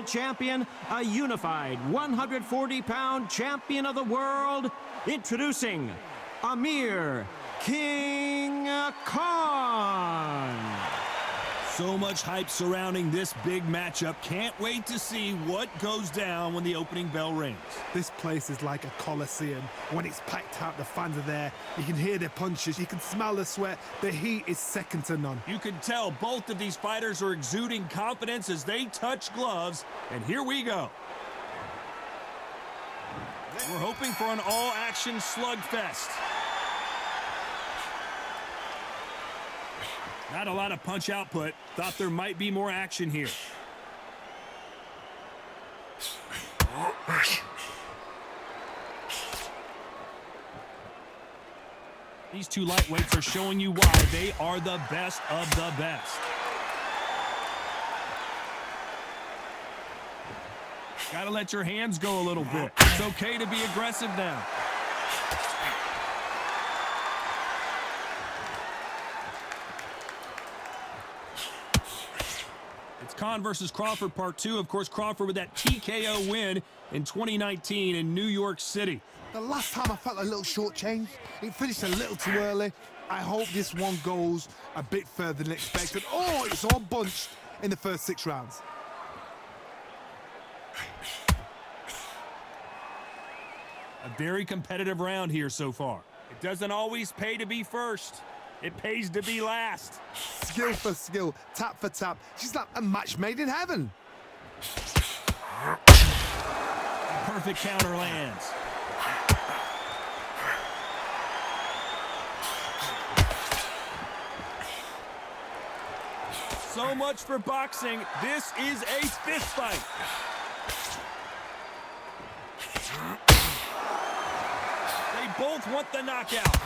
World Champion, a unified 140-pound champion of the world, introducing Amir King Khan. So much hype surrounding this big matchup. Can't wait to see what goes down when the opening bell rings. This place is like a coliseum. When it's packed out, the fans are there. You can hear their punches. You can smell the sweat. The heat is second to none. You can tell both of these fighters are exuding confidence as they touch gloves. And here we go. We're hoping for an all-action slugfest. Not a lot of punch output. Thought there might be more action here. These two lightweights are showing you why they are the best of the best. Gotta let your hands go a little bit. It's okay to be aggressive now. Khan versus Crawford part 2. Of course, Crawford with that TKO win in 2019 in New York City. The last time I felt a little shortchanged. It finished a little too early. I hope this one goes a bit further than expected. Oh, it's all bunched in the first 6 rounds. A very competitive round here so far. It doesn't always pay to be first. It pays to be last. Skill for skill, tap for tap. She's like a match made in heaven. Perfect counter lands. So much for boxing. This is a fist fight. They both want the knockout.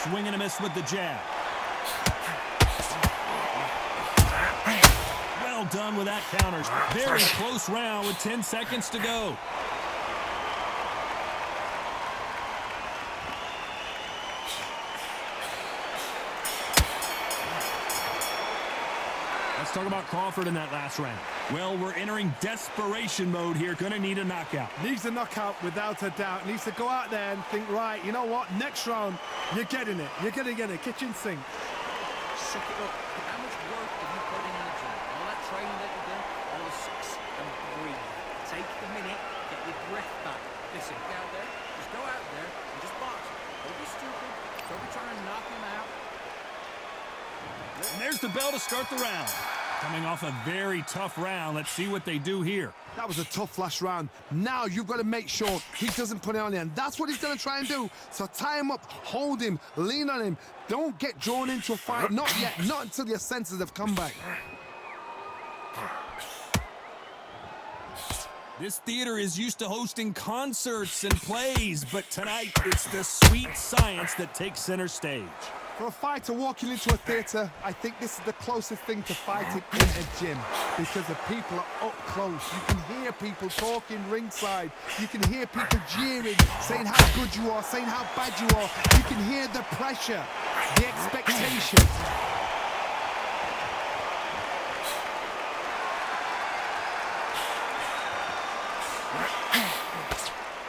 Swing and a miss with the jab. Well done with that counters. Very close round with 10 seconds to go. Let's talk about Crawford in that last round. Well, we're entering desperation mode here. Gonna need a knockout. Needs a knockout without a doubt. Needs to go out there and think, right, you know what? Next round, you're getting it. You're gonna get it. Kitchen sink. Suck it up. How much work have you put in the gym? All that training that you've done, all the sucks and breathe. Take the minute, get your breath back. Listen, get out there. Just go out there and just box. Don't be stupid. Don't be trying to knock him out. And there's the bell to start the round. Coming off a very tough round. Let's see what they do here. That was a tough last round. Now you've got to make sure he doesn't put it on you. And that's what he's going to try and do. So tie him up, hold him, lean on him. Don't get drawn into a fight. Not yet. Not until your senses have come back. This theater is used to hosting concerts and plays, but tonight it's the sweet science that takes center stage. For a fighter walking into a theater, I think this is the closest thing to fighting in a gym because the people are up close. You can hear people talking ringside. You can hear people jeering, saying how good you are, saying how bad you are. You can hear the pressure, the expectation.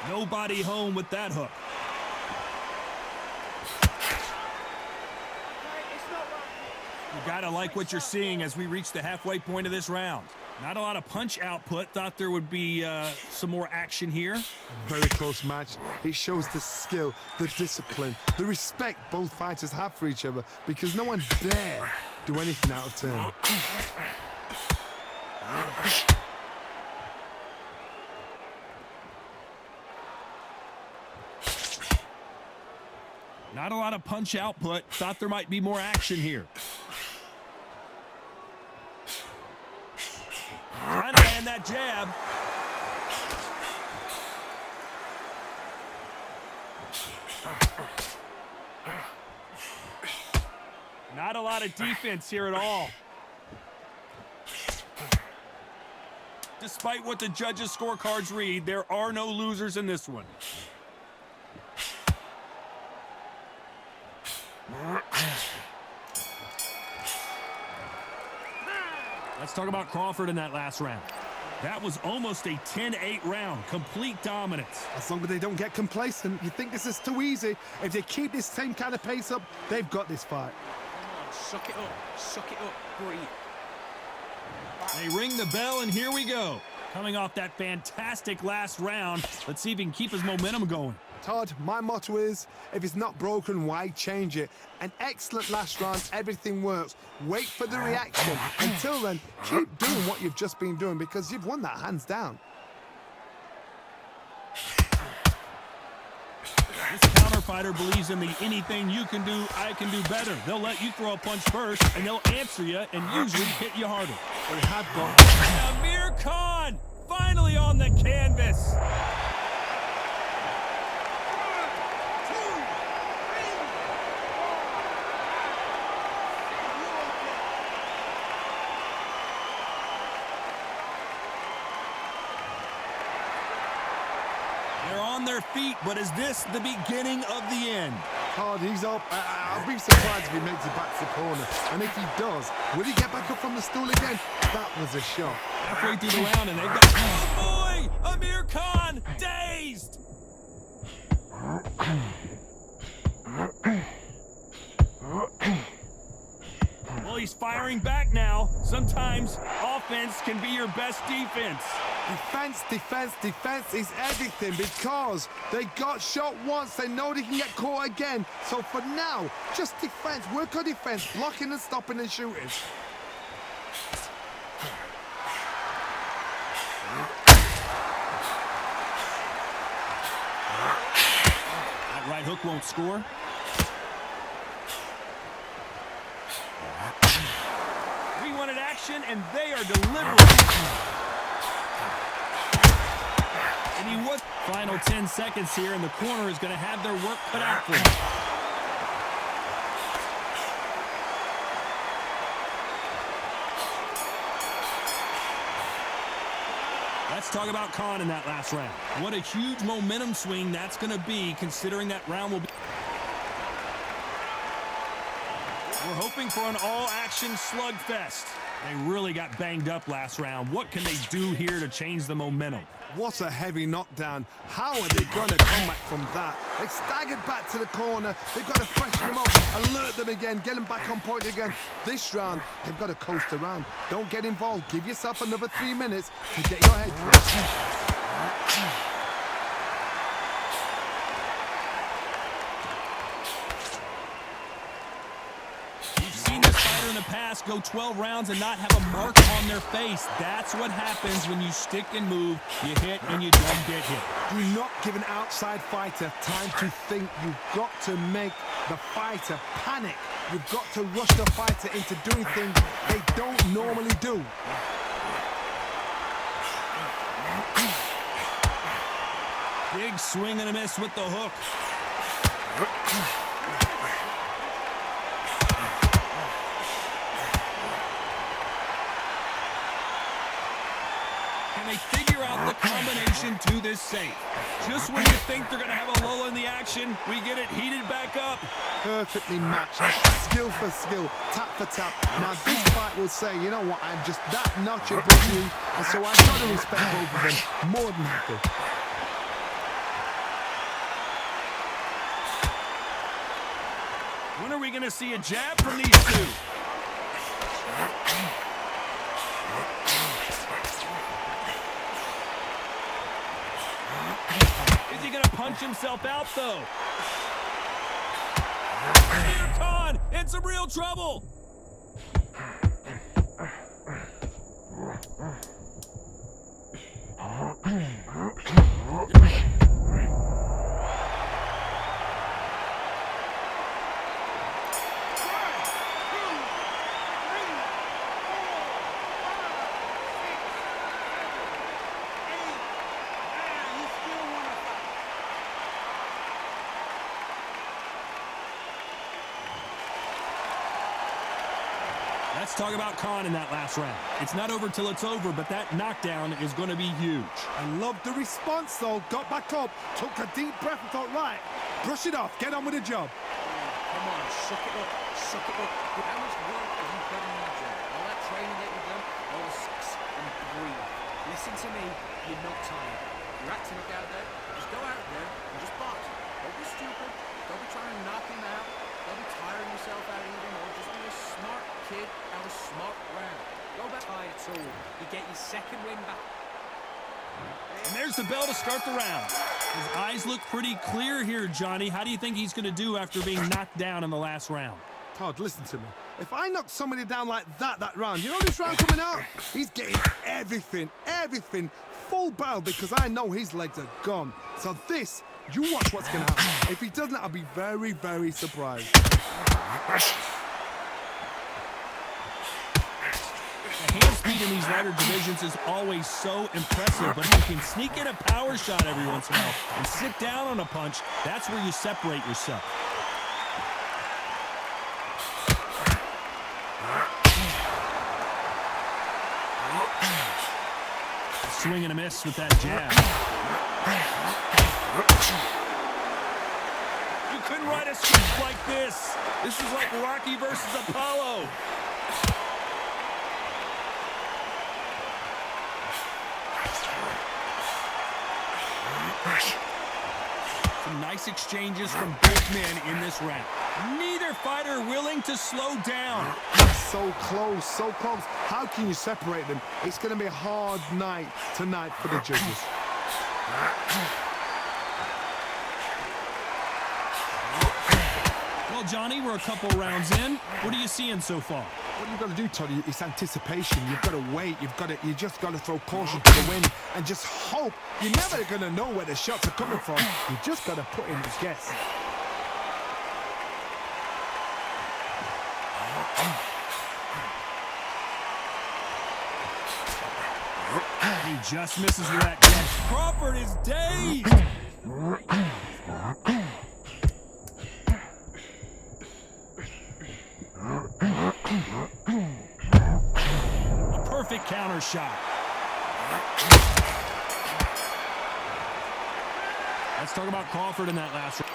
Nobody home with that hook. You gotta like what you're seeing as we reach the halfway point of this round. Not a lot of punch output. Thought there would be some more action here. Very close match. It shows the skill, the discipline, the respect both fighters have for each other because no one dare do anything out of turn. Not a lot of punch output. Thought there might be more action here. Trying to land that jab. Not a lot of defense here at all. Despite what the judges' scorecards read, there are no losers in this one. Let's talk about Crawford in that last round. That was almost a 10-8 round. Complete dominance. As long as they don't get complacent, you think this is too easy. If they keep this same kind of pace up, they've got this fight. Come on, suck it up, breathe. They ring the bell, and here we go. Coming off that fantastic last round, let's see if he can keep his momentum going. Todd, my motto is, if it's not broken, why change it? An excellent last round, everything works. Wait for the reaction. Until then, keep doing what you've just been doing because you've won that hands down. This counter fighter believes in the anything you can do, I can do better. They'll let you throw a punch first, and they'll answer you and usually hit you harder. We have got Amir Khan finally on the canvas. They're on their feet, but is this the beginning of the end? Todd, he's up. I'll be surprised if he makes it back to the corner. And if he does, will he get back up from the stool again? That was a shot. Halfway through the round, and they've got... Oh, boy! Amir Khan, dazed! Well, he's firing back now. Sometimes offense can be your best defense. Defense is everything because they got shot once. They know they can get caught again. So for now, just defense. Work on defense, blocking and stopping and shooting. That right hook won't score. We wanted action, and they are delivering. And he was. Final 10 seconds here, and the corner is going to have their work cut out for them. Let's talk about Khan in that last round. What a huge momentum swing that's going to be, considering that round will be... We're hoping for an all-action slugfest. They really got banged up last round. What can they do here to change the momentum? What a heavy knockdown. How are they going to come back from that? They staggered back to the corner. They've got to freshen them up, alert them again, get them back on point again. This round, they've got to coast around. Don't get involved. Give yourself another 3 minutes to get your head fresh. In the past, go 12 rounds and not have a mark on their face. That's what happens when you stick and move. You hit and you don't get hit. Do not give an outside fighter time to think. You've got to make the fighter panic. You've got to rush the fighter into doing things they don't normally do. Big swing and a miss with the hook. They figure out the combination to this safe. Just when you think they're going to have a lull in the action, we get it heated back up. Perfectly matched, skill for skill, tap for tap. Now this fight will say, you know what, I'm just that notch above you, and so I've got to respect both of them more than happy. When are we going to see a jab from these two? Is he going to punch himself out, though? Amir Khan in some real trouble. Let's talk about Khan in that last round. It's not over till it's over, but that knockdown is going to be huge. I love the response, though. Got back up, took a deep breath and thought, right, brush it off, get on with the job. Come Come on, suck it up, suck it up. How much work have you put in the gym? All that training that you've done, all the sucks and breathe. Listen to me, you're not tired. You're acting up out there, just go out there and just box. Don't be stupid, don't be trying to knock him out, don't be tiring yourself out even more. Just be a smart kid, have a smart round. Go back tired at all. You get your second win back. And there's the bell to start the round. His eyes look pretty clear here, Johnny. How do you think he's going to do after being knocked down in the last round? Todd, listen to me. If I knock somebody down like that round, you know this round coming out? He's getting everything, full barrel, because I know his legs are gone. So this, you watch what's going to happen. If he doesn't, I'll be very, very surprised. The hand speed in these lighter divisions is always so impressive, but if you can sneak in a power shot every once in a while and sit down on a punch, that's where you separate yourself. Swing and a miss with that jab. You couldn't ride a streak like this. This is like Rocky versus Apollo. Some nice exchanges from both men in this round. Neither fighter willing to slow down. So close, so close. How can you separate them? It's going to be a hard night tonight for the judges. Well, Johnny, we're a couple rounds in. What are you seeing so far? What you've got to do, Toddy, is anticipation. You've got to wait. You just got to throw caution to the wind and just hope. You're never going to know where the shots are coming from. You just got to put in the guess. He just misses with that catch. Crawford is dazed. A perfect counter shot. Let's talk about Crawford in that last round.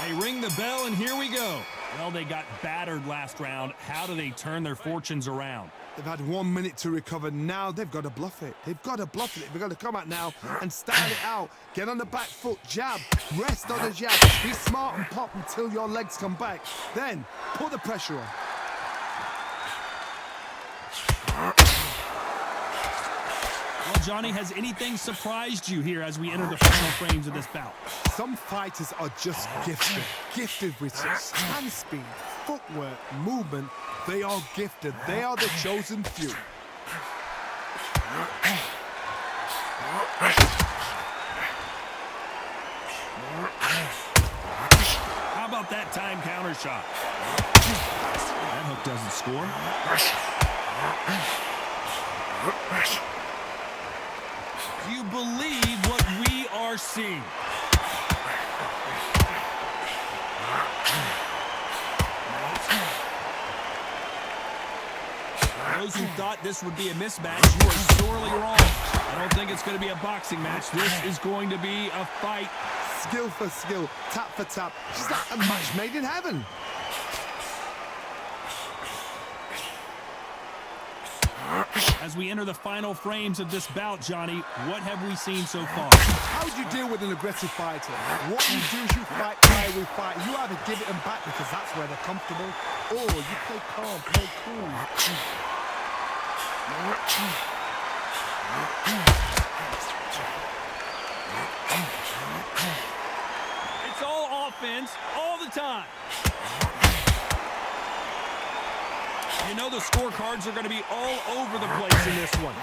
They ring the bell, and here we go. Well, they got battered last round. How do they turn their fortunes around? They've had 1 minute to recover. Now they've got to bluff it. They've got to bluff it. They've got to come out now and style it out. Get on the back foot, jab, rest on the jab. Be smart and pop until your legs come back. Then put the pressure on. Well, Johnny, has anything surprised you here as we enter the final frames of this bout? Some fighters are just gifted with such hand speed, footwork, movement. They are gifted. They are the chosen few. How about that time counter shot? That hook doesn't score. Do you believe what we are seeing? Those who thought this would be a mismatch, you are sorely wrong. I don't think it's going to be a boxing match. This is going to be a fight. Skill for skill, tap for tap. Just like a match made in heaven. As we enter the final frames of this bout, Johnny, what have we seen so far? How would you deal with an aggressive fighter? What you do is you fight, fire with fight. You either give it them back because that's where they're comfortable, or you play calm, play cool. It's all offense all the time. You know the scorecards are going to be all over the place in this one.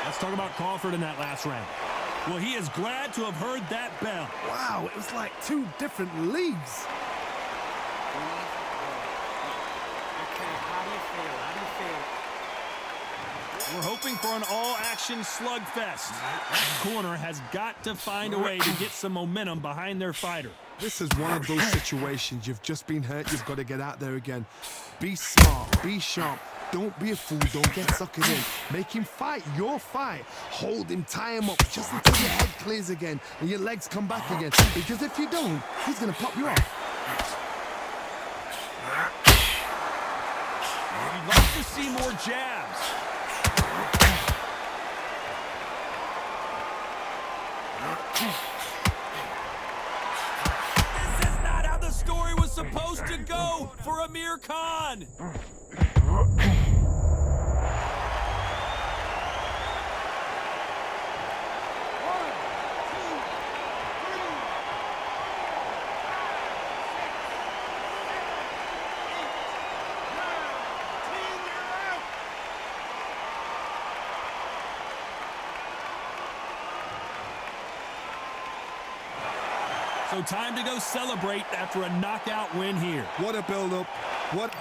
Let's talk about Crawford in that last round. Well, he is glad to have heard that bell. Wow, it was like two different leagues. Okay, how do you feel? How do you feel? We're hoping for an all-action slugfest. That corner has got to find a way to get some momentum behind their fighter. This is one of those situations. You've just been hurt. You've got to get out there again. Be smart. Be sharp. Don't be a fool, don't get suckered in. Make him fight your fight. Hold him, tie him up, just until your head clears again and your legs come back again. Because if you don't, he's gonna pop you off. You'd like to see more jabs. This is not how the story was supposed to go for Amir Khan. So time to go celebrate after a knockout win here. What a build-up. What...